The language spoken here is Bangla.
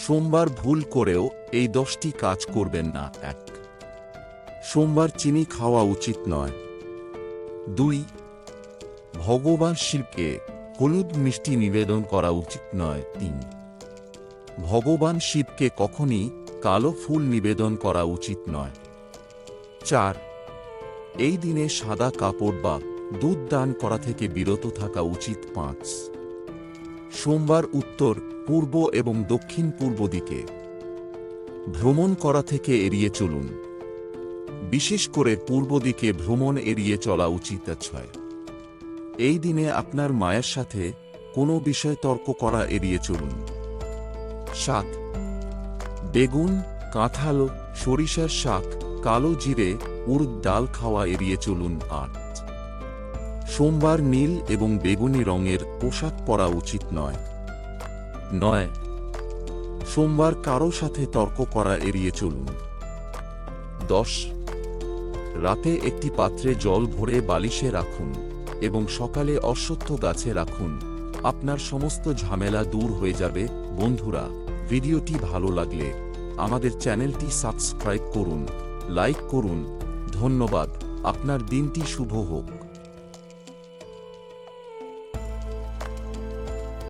সোমবার ভুল করেও এই 10টি কাজ করবেন না। 1, সোমবার চিনি খাওয়া উচিত নয়। 2, ভগবান শিবকে হলুদ মিষ্টি নিবেদন করা উচিত নয়। 3, ভগবান শিবকে কখনই কালো ফুল নিবেদন করা উচিত নয়। 4, এই দিনে সাদা কাপড় বা দুধ দান করা থেকে বিরত থাকা উচিত। 5, সোমবার উত্তর, পূর্ব এবং দক্ষিণ পূর্ব দিকে ভ্রমণ করা থেকে এড়িয়ে চলুন। বিশেষ করে পূর্ব দিকে ভ্রমণ এড়িয়ে চলা উচিত। 6, এই দিনে আপনার মায়ের সাথে কোনো বিষয়ে তর্ক করা এড়িয়ে চলুন। 7, বেগুন, কাঁঠাল, সরিষার শাক, কালো জিরে, উড়দ ডাল খাওয়া এড়িয়ে চলুন। 8, সোমবার নীল এবং বেগুনি রঙের পোশাক পরা উচিত নয়। 9, সোমবার কারো সাথে তর্ক করা এড়িয়ে চলুন। 10, রাতে একটি পাত্রে জল ভরে বালিশে রাখুন এবং সকালে অশ্বত্থ গাছে রাখুন। আপনার সমস্ত ঝামেলা দূর হয়ে যাবে। বন্ধুরা, ভিডিওটি ভালো লাগলে আমাদের চ্যানেলটি সাবস্ক্রাইব করুন, লাইক করুন। ধন্যবাদ। আপনার দিনটি শুভ হোক।